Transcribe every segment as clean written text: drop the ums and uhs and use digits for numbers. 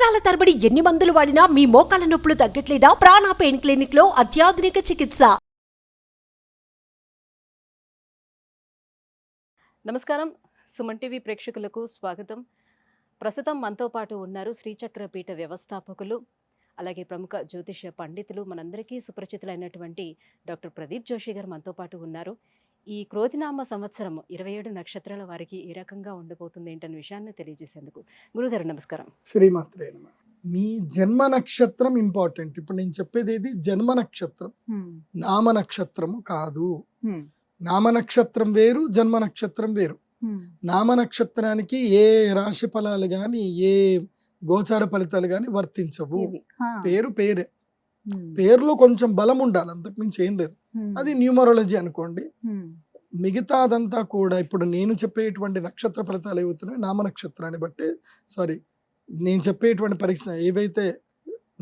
సంవత్సరాల తరబడి ఎన్ని మందులు వాడినా మీ మోకాల నొప్పులు తగ్గట్లేదా? ప్రాణ పెయిన్ క్లినిక్ లో అత్యాధునిక చికిత్స. నమస్కారం, సుమన్ టీవీ ప్రేక్షకులకు స్వాగతం. ప్రస్తుతం మనతో పాటు ఉన్నారు శ్రీచక్ర పీఠ వ్యవస్థాపకులు, అలాగే ప్రముఖ జ్యోతిష్య పండితులు, మనందరికీ సుపరిచితులైనటువంటి డాక్టర్ ప్రదీప్ జోషి గారు మనతో పాటు ఉన్నారు. ఈ క్రోధినామ సంవత్సరం 27 నక్షత్రాల వారికి ఏ రకంగా ఉండబోతుంది ఏంటనే విషయాన్ని తెలియజేసేందుకు గురుగారు నమస్కారం. శ్రీమాత్రే నమః. మీ జన్మ నక్షత్రం ఇంపార్టెంట్. ఇప్పుడు నేను చెప్పేది ఏది? జన్మ నక్షత్రం, నామ నక్షత్రము కాదు. నామ నక్షత్రం వేరు, జన్మ నక్షత్రం వేరు. నామ నక్షత్రానికి ఏ రాశి ఫలాలు కానీ ఏ గోచార ఫలితాలు కానీ వర్తించవు. పేరు పేరే, పేరులో కొంచెం బలం ఉండాలి, అంతకుమించి ఏం లేదు. అది న్యూమరాలజీ అనుకోండి. మిగతాదంతా కూడా ఇప్పుడు నేను చెప్పేటువంటి నక్షత్ర ఫలితాలు ఏవవుతున్నాయి నామ నక్షత్రాన్ని బట్టి, నేను చెప్పేటువంటి పరీక్ష ఏవైతే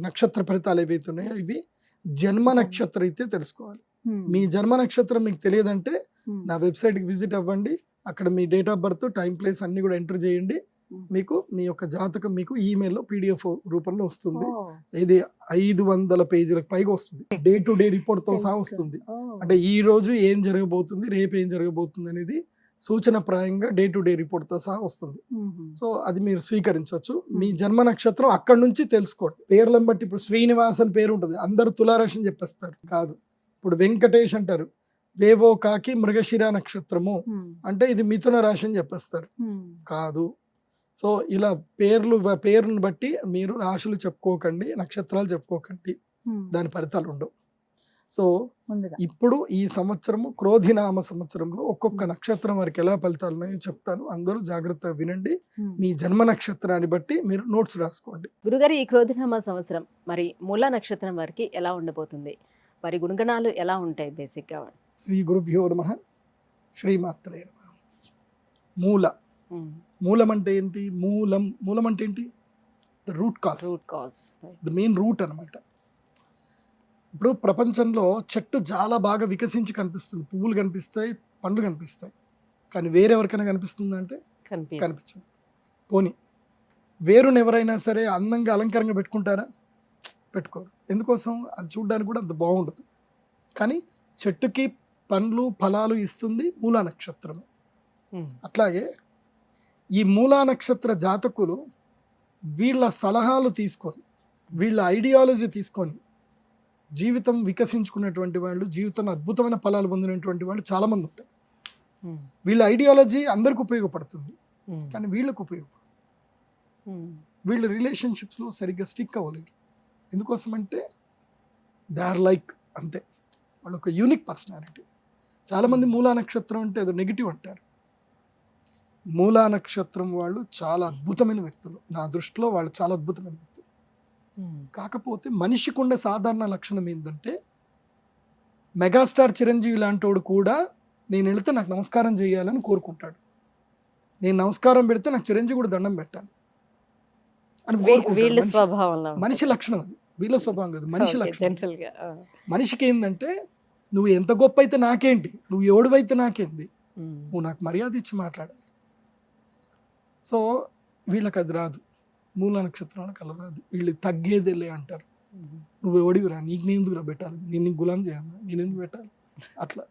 నక్షత్ర ఫలితాలు ఏవైతున్నాయో ఇవి జన్మ నక్షత్రం అయితే తెలుసుకోవాలి. మీ జన్మ నక్షత్రం మీకు తెలియదంటే నా వెబ్సైట్కి విజిట్ అవ్వండి. అక్కడ మీ date of birth, time, place అన్ని కూడా ఎంటర్ చేయండి. మీకు మీ యొక్క జాతకం మీకు ఈమెయిల్లో PDF రూపంలో వస్తుంది. ఇది 500 పేజీలకు పైగా వస్తుంది. డే టు డే రిపోర్ట్ తో సహా వస్తుంది. అంటే ఈ రోజు ఏం జరగబోతుంది, రేపు ఏం జరగబోతుంది అనేది సూచనప్రాయంగా డే టు డే రిపోర్ట్ తో సహా వస్తుంది. సో అది మీరు స్వీకరించవచ్చు. మీ జన్మ నక్షత్రం అక్కడి నుంచి తెలుసుకోండి. పేర్లను బట్టి ఇప్పుడు శ్రీనివాస్ అని పేరు ఉంటుంది, అందరు తులారాశి అని చెప్పేస్తారు. కాదు. ఇప్పుడు వెంకటేష్ అంటారు, వేవో కాకి మృగశిర నక్షత్రము అంటే ఇది మిథున రాశి అని చెప్పేస్తారు. కాదు. సో ఇలా పేరును బట్టి మీరు రాశులు చెప్పుకోకండి, నక్షత్రాలు చెప్పుకోకండి, దాని ఫలితాలు ఉండవు. సో ఇప్పుడు ఈ సంవత్సరము క్రోధినామ సంవత్సరంలో ఒక్కొక్క నక్షత్రం వారికి ఎలా ఫలితాలు ఉన్నాయో చెప్తాను. అందరూ జాగ్రత్తగా వినండి. మీ జన్మ నక్షత్రాన్ని బట్టి మీరు నోట్స్ రాసుకోండి. గురుగారు, ఈ క్రోధినామ సంవత్సరం మరి మూల నక్షత్రం వారికి ఎలా ఉండబోతుంది? వారి గుణగణాలు ఎలా ఉంటాయి బేసిక్ గా? శ్రీ గురుభ్యో నమః. శ్రీమాత్రే నమః. మూల, మూలం అంటే ఏంటి? మూలం అంటే ఏంటి? The root cause, the main root అన్నమాట. ఇప్పుడు ప్రపంచంలో చెట్టు చాలా బాగా వికసించి కనిపిస్తుంది, పువ్వులు కనిపిస్తాయి, పండ్లు కనిపిస్తాయి, కానీ వేరెవరికైనా కనిపిస్తుంది అంటే కనిపించదు. పోనీ వేరుని ఎవరైనా సరే అందంగా అలంకారంగా పెట్టుకుంటారా? పెట్టుకోరు. ఎందుకోసం? అది చూడడానికి కూడా అంత బాగుండదు. కానీ చెట్టుకి పండ్లు ఫలాలు ఇస్తుంది మూలా నక్షత్రము. అట్లాగే ఈ మూలా నక్షత్ర జాతకులు వీళ్ళ సలహాలు తీసుకొని, వీళ్ళ ఐడియాలజీ తీసుకొని జీవితం వికసించుకున్నటువంటి వాళ్ళు, జీవితంలో అద్భుతమైన ఫలాలు పొందినటువంటి వాళ్ళు చాలా మంది ఉంటారు. వీళ్ళ ఐడియాలజీ అందరికి ఉపయోగపడుతుంది, కానీ వీళ్ళకు ఉపయోగపడుతుంది. వీళ్ళ రిలేషన్షిప్స్లో సరిగ్గా స్టిక్ అవ్వలేరు. ఎందుకోసం అంటే దే ఆర్ లైక్ అంతే, వాళ్ళు ఒక యూనిక్ పర్సనాలిటీ. చాలామంది మూలా నక్షత్రం అంటే ఏదో నెగిటివ్ అంటారు. మూలా నక్షత్రం వాళ్ళు చాలా అద్భుతమైన వ్యక్తులు. నా దృష్టిలో వాళ్ళు చాలా అద్భుతమైన వ్యక్తులు. కాకపోతే మనిషికి ఉండే సాధారణ లక్షణం ఏంటంటే, మెగాస్టార్ చిరంజీవి లాంటోడు కూడా నేను వెళితే నాకు నమస్కారం చేయాలని కోరుకుంటాడు. నేను నమస్కారం పెడితే నాకు చిరంజీవి కూడా దండం పెట్టాలి అని కోరుకుంటాడు. మనిషి లక్షణం అది, వీళ్ళ స్వభావం కాదు, మనిషి లక్షణం. మనిషికి ఏంటంటే, నువ్వు ఎంత గొప్ప అయితే నాకేంటి, నువ్వు ఎవడివైతే నాకేంది, నువ్వు నాకు మర్యాద ఇచ్చి మాట్లాడాలి. సో వీళ్ళకి అది రాదు, మూల నక్షత్రానికి అలా రాదు. వీళ్ళు తగ్గేదేలే అంటారు. నువ్వు ఎవడివిరా, నీకు నేను ఎందుకురా పెట్టాలి, నేను నీకు గులాం చేయాలి, నేను ఎందుకు పెట్టాలి అట్లా.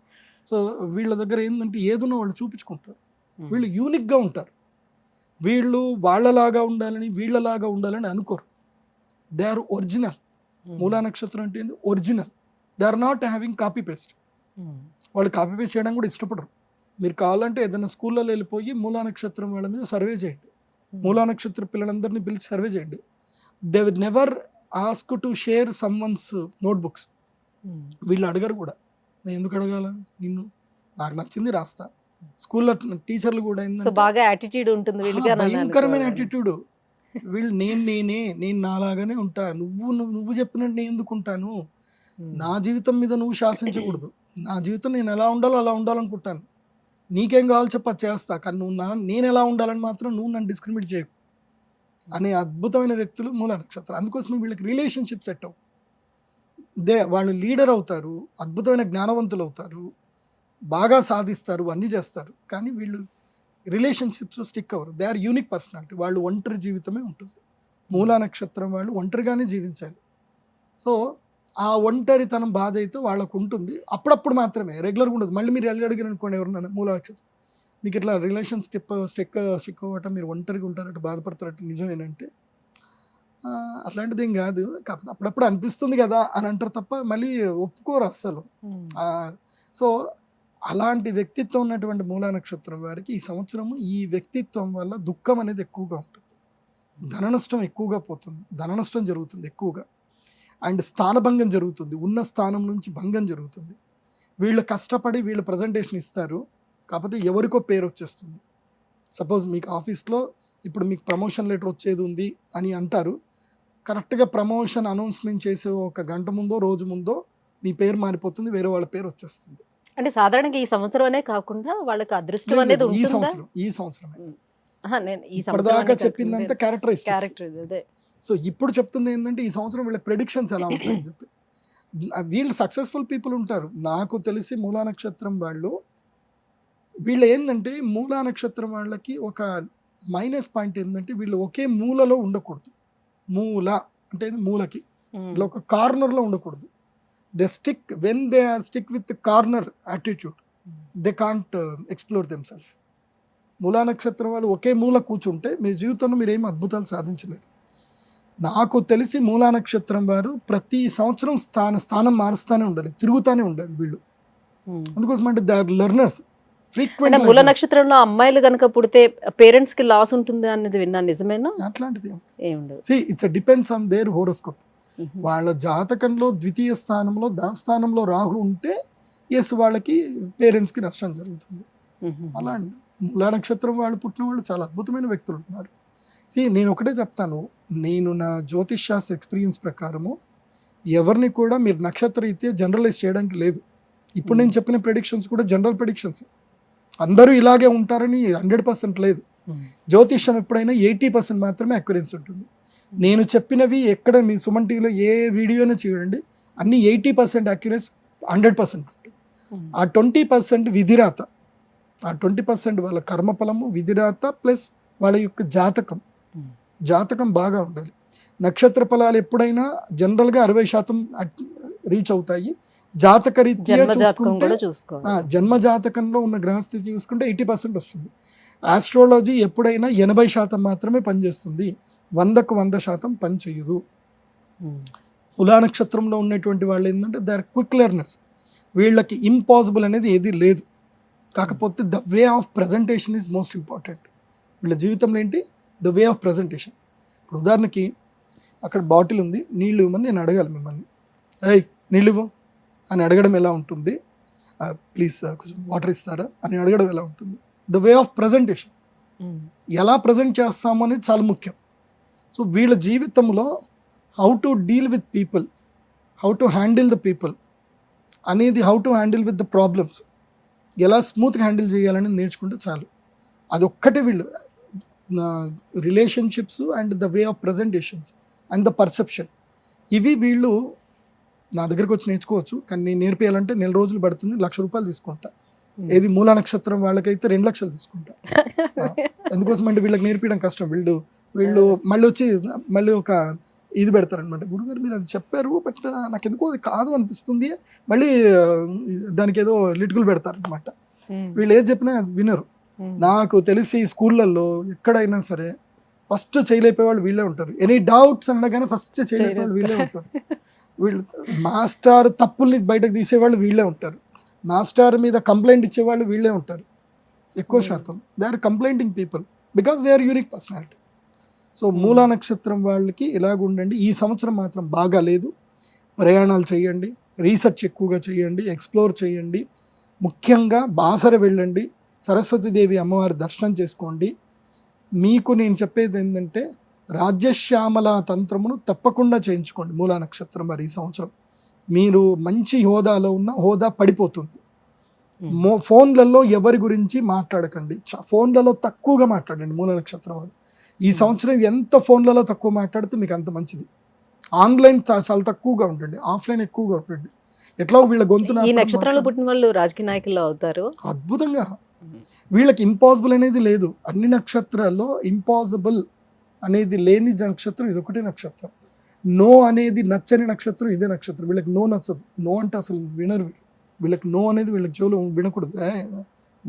సో వీళ్ళ దగ్గర ఏంటంటే ఏదైనా వాళ్ళు చూపించుకుంటారు. వీళ్ళు యూనిక్గా ఉంటారు. వీళ్ళు వాళ్ళలాగా ఉండాలని వీళ్ళలాగా ఉండాలని అనుకోరు. They are original. మూలా నక్షత్రం అంటే ఏంది? Original. They are not having copy paste. వాళ్ళు కాపీ పేస్ట్ చేయడం కూడా ఇష్టపడరు. మీరు కావాలంటే ఏదైనా స్కూళ్ళలో వెళ్ళిపోయి మూలా నక్షత్రం వాళ్ళ మీద సర్వే చేయండి, మూలా నక్షత్ర పిల్లలందరినీ పిలిచి సర్వే చేయండి. They will never ask to share someone's notebooks. వీళ్ళు అడగరు కూడా. నేను ఎందుకు అడగాల, నిన్ను నాకు నచ్చింది రాస్తా. స్కూల్లో టీచర్లు కూడా బాగా యాటిట్యూడ్ ఉంటుంది, భయంకరమైన యాటిట్యూడ్. వీళ్ళు నేను నాలాగానే ఉంటా, నువ్వు చెప్పినట్టు నేను ఎందుకు ఉంటాను, నా జీవితం మీద నువ్వు శాసించకూడదు, నా జీవితం నేను ఎలా ఉండాలో అలా ఉండాలనుకుంటాను, నీకేం కావాలో చెప్ప చేస్తా, కానీ నేను ఎలా ఉండాలని మాత్రం నువ్వు నన్ను డిస్క్రిమినేట్ చేయకు అనే అద్భుతమైన వ్యక్తులు మూల నక్షత్రం. అందుకోసం వీళ్ళకి రిలేషన్షిప్ సెట్ అవ్వు. వాళ్ళు లీడర్ అవుతారు, అద్భుతమైన జ్ఞానవంతులు అవుతారు, బాగా సాధిస్తారు, అన్నీ చేస్తారు, కానీ వీళ్ళు రిలేషన్షిప్స్ స్టిక్ అవ్వరు. They are unique personality. వాళ్ళు ఒంటరి జీవితమే ఉంటుంది. మూలా నక్షత్రం వాళ్ళు ఒంటరిగానే జీవించాలి. సో ఆ ఒంటరితనం బాధ అయితే వాళ్ళకు ఉంటుంది, అప్పుడప్పుడు మాత్రమే, రెగ్యులర్గా ఉండదు. మళ్ళీ మీరు అడిగారు అనుకోండి ఎవరన్నా మూలా నక్షత్రం మీకు ఇట్లా రిలేషన్ స్టిక్ అవ్వటం, మీరు ఒంటరిగా ఉంటారట, బాధపడతారట, నిజమేనంటే అట్లాంటిది ఏం కాదు, కాకపోతే అప్పుడప్పుడు అనిపిస్తుంది కదా అని అంటారు తప్ప మళ్ళీ ఒప్పుకోరు అస్సలు. సో అలాంటి వ్యక్తిత్వం ఉన్నటువంటి మూలా నక్షత్రం వారికి ఈ సంవత్సరము ఈ వ్యక్తిత్వం వల్ల దుఃఖం అనేది ఎక్కువగా ఉంటుంది, ధన నష్టం ఎక్కువగా పోతుంది, ధన నష్టం జరుగుతుంది ఎక్కువగా, అండ్ స్థానభంగం జరుగుతుంది, ఉన్న స్థానం నుంచి భంగం జరుగుతుంది. వీళ్ళు కష్టపడి వీళ్ళు ప్రజెంటేషన్ ఇస్తారు, కాకపోతే ఎవరికో పేరు వచ్చేస్తుంది. సపోజ్ మీకు ఆఫీస్లో ఇప్పుడు మీకు ప్రమోషన్ లెటర్ వచ్చేది ఉంది అని అంటారు, కరెక్ట్గా ప్రమోషన్ అనౌన్స్మెంట్ చేసే ఒక గంట ముందో రోజు ముందో మీ పేరు మారిపోతుంది, వేరే వాళ్ళ పేరు వచ్చేస్తుంది. అంటే సాధారణంగా ఈ సంవత్సరం అనే కాకుండా వాళ్ళకి అదృష్టం అనేది ఈ సంవత్సరమే ఈ ఇప్పటిదాకా చెప్పిందంతా క్యారెక్టర్ క్యారెక్టర్. సో ఇప్పుడు చెప్తుంది ఏంటంటే ఈ సంవత్సరం వీళ్ళ ప్రెడిక్షన్స్ ఎలా ఉంటాయని చెప్పి. వీళ్ళు సక్సెస్ఫుల్ పీపుల్ ఉంటారు. నాకు తెలిసి మూలా నక్షత్రం వీళ్ళు ఏంటంటే మూలా నక్షత్రం వాళ్ళకి ఒక మైనస్ పాయింట్ ఏంటంటే వీళ్ళు ఒకే మూలలో ఉండకూడదు. మూల అంటే మూలకి వీళ్ళు ఒక కార్నర్లో ఉండకూడదు. They stick when they are stick with corner attitude they can't explore them self. మూలా నక్షత్రం వాళ్ళు ఒకే మూల కూర్చుంటే మీ జీవితంలో మీరు ఏం అద్భుతాలు సాధించలేరు. నాకు తెలిసి మూలా నక్షత్రం వారు ప్రతి సంవత్సరం స్థానం మారుస్తూనే ఉండాలి, తిరుగుతూనే ఉండాలి వీళ్ళు. అందుకోసం అంటే దే ఆర్ లెర్నర్స్. ఫ్రీక్వెంట్ మూల నక్షత్రంలో అమ్మాయిలు కనుక పుడితే పేరెంట్స్ కి లాస్ ఉంటుంది అనేది విన్నాను, నిజమేనా? అట్లాంటిది it's depends on their horoscope. వాళ్ళ జాతకంలో ద్వితీయ స్థానంలో ధనస్థానంలో రాహు ఉంటే ఎస్ వాళ్ళకి పేరెంట్స్ కి నష్టం జరుగుతుంది. అలా అండి మూలా నక్షత్రం వాళ్ళు పుట్టిన వాళ్ళు చాలా అద్భుతమైన వ్యక్తులు ఉన్నారు. నేను ఒకటే చెప్తాను, నేను నా జ్యోతిష్ శాస్త్ర ఎక్స్పీరియన్స్ ప్రకారము ఎవరిని కూడా మీరు నక్షత్ర రీత్యా జనరలైజ్ చేయడానికి లేదు. ఇప్పుడు నేను చెప్పిన ప్రెడిక్షన్స్ కూడా జనరల్ ప్రెడిక్షన్స్, అందరూ ఇలాగే ఉంటారని 100% లేదు. జ్యోతిష్యం ఎప్పుడైనా 80% మాత్రమే అక్యురెన్స్ ఉంటుంది. నేను చెప్పినవి ఎక్కడ మీ సుమన్ టీవీలో ఏ వీడియోని చూడండి, అన్ని 80% అక్యురెన్స్ 100% ఉంటుంది. ఆ 20% విధిరాత, ఆ 20% వాళ్ళ కర్మఫలము, విధిరాత ప్లస్ వాళ్ళ యొక్క జాతకం బాగా ఉండాలి. నక్షత్ర ఫలాలు ఎప్పుడైనా జనరల్గా 60% రీచ్ అవుతాయి. జాతక రీత్యా చూసుకుంటే జన్మ జాతకంలో ఉన్న గ్రహస్థితి చూసుకుంటే 80% వస్తుంది. ఆస్ట్రాలజీ ఎప్పుడైనా 80% మాత్రమే పనిచేస్తుంది, 100% పని చేయదు. మూలా నక్షత్రంలో ఉన్నటువంటి వాళ్ళు ఏంటంటే దే ఆర్ క్విక్ లెర్నర్స్. వీళ్ళకి ఇంపాసిబుల్ అనేది ఏది లేదు, కాకపోతే the way of presentation is most important. వీళ్ళ జీవితంలో ఏంటి ద వే ఆఫ్ ప్రజెంటేషన్. ఇప్పుడు ఉదాహరణకి అక్కడ బాటిల్ ఉంది, నీళ్ళు ఇవ్వమని నేను అడగాలి మిమ్మల్ని, ఏయ్ నీళ్ళు ఇవ్వు అని అడగడం ఎలా ఉంటుంది, ప్లీజ్ కొంచెం వాటర్ ఇస్తారా అని అడగడం ఎలా ఉంటుంది. ద వే ఆఫ్ ప్రజెంటేషన్, ఎలా ప్రజెంట్ చేస్తాము అనేది చాలా ముఖ్యం. సో వీళ్ళ జీవితంలో how to deal with people, how to handle the people అనేది, how to handle with the problems, ఎలా స్మూత్గా హ్యాండిల్ చేయాలని నేర్చుకుంటే చాలు. అదొక్కటే వీళ్ళు relationships and the way of presentations and the perception, ఇవి వీళ్ళు నా దగ్గరకు వచ్చి నేర్చుకోవచ్చు. కానీ నేను నేర్పేయాలంటే 1 నెల రోజులు పడుతుంది, 1,00,000 రూపాయలు తీసుకుంటా. ఏది మూలా నక్షత్రం వాళ్ళకైతే 2 లక్షలు తీసుకుంటా. ఎందుకోసం అంటే వీళ్ళకి నేర్పించడం కష్టం. వీళ్ళు మళ్ళీ ఒక ఇది పెడతారనమాట, గురుగారు మీరు అది చెప్పారు బట్ నాకు ఎందుకో అది కాదు అనిపిస్తుంది, మళ్ళీ దానికి ఏదో లిటికలు పెడతారనమాట. వీళ్ళు ఏది చెప్పినా వినరు. నాకు తెలిసి స్కూళ్ళల్లో ఎక్కడైనా సరే ఫస్ట్ చేయలేకపోయేవాళ్ళు వీళ్ళే ఉంటారు. ఎనీ డౌట్స్ అనగానే ఫస్ట్ చేయలేకపోయేవాళ్ళు వీళ్ళే ఉంటారు. వీళ్ళు మాస్టర్ తప్పుల్ని బయటకు తీసేవాళ్ళు వీళ్ళే ఉంటారు. మాస్టర్ మీద కంప్లైంట్ ఇచ్చేవాళ్ళు వీళ్ళే ఉంటారు ఎక్కువ శాతం. They are complaining people because they are unique personality. So Moola నక్షత్రం వాళ్ళకి ఇలాగ ఉండండి. ఈ సంవత్సరం మాత్రం బాగా లేదు. ప్రయాణాలు చేయండి, రీసెర్చ్ ఎక్కువగా చేయండి, ఎక్స్ప్లోర్ చేయండి. ముఖ్యంగా బాసర వెళ్ళండి, సరస్వతీదేవి అమ్మవారి దర్శనం చేసుకోండి. మీకు నేను చెప్పేది ఏంటంటే రాజ్యశ్యామల తంత్రమును తప్పకుండా చేయించుకోండి మూలా నక్షత్రం. మరి ఈ సంవత్సరం మీరు మంచి హోదాలో ఉన్న హోదా పడిపోతుంది. ఫోన్లలో ఎవరి గురించి మాట్లాడకండి, ఫోన్లలో తక్కువగా మాట్లాడండి మూలా నక్షత్రం వారు. ఈ సంవత్సరం ఎంత ఫోన్లలో తక్కువ మాట్లాడితే మీకు అంత మంచిది. ఆన్లైన్ చాలా తక్కువగా ఉండండి, ఆఫ్లైన్ ఎక్కువగా ఉండండి. ఎట్లా వీళ్ళ గొంతున ఈ నక్షత్రాలు పుట్టిన వాళ్ళు రాజకీయ నాయకులు అవుతారు అద్భుతంగా. వీళ్ళకి ఇంపాసిబుల్ అనేది లేదు. అన్ని నక్షత్రాల్లో ఇంపాసిబుల్ అనేది లేని నక్షత్రం ఇది ఒకటే నక్షత్రం. నో అనేది నచ్చని నక్షత్రం ఇదే నక్షత్రం. వీళ్ళకి నో నచ్చదు. నో అంటే అసలు వినరు. వీళ్ళకి నో అనేది వీళ్ళకి చెవులు వినకూడదు.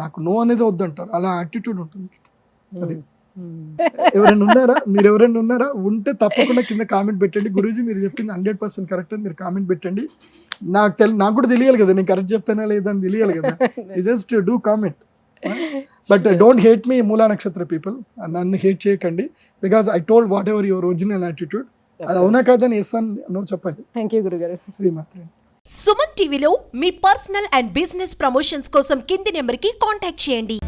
నాకు నో అనేది వద్దంటారు. అలా యాటిట్యూడ్ ఉంటుంది. అది ఎవరైనా ఉన్నారా? మీరు ఎవరైనా ఉన్నారా? ఉంటే తప్పకుండా కింద కామెంట్ పెట్టండి. గురూజీ మీరు చెప్పింది 100% కరెక్ట్ అని మీరు కామెంట్ పెట్టండి. నాకు కూడా తెలియాలి కదా నేను కరెక్ట్ చెప్పానా లేదా అని తెలియాలి కదా. You just do comment. But don't hate me మూలా నక్షత్ర పీపుల్. నన్ను హేట్ చేయకండి. Because I told what ever your original attitude. అది అవునా కాదని ఎస్ అని నో చెప్పండి. థ్యాంక్ యూ గురుగారు. శ్రీమాత్రే. సుమన్ టీవీలో మీ పర్సనల్ అండ్ బిజినెస్ ప్రమోషన్స్ కోసం కింది నెంబర్కి కాంటాక్ట్ చేయండి.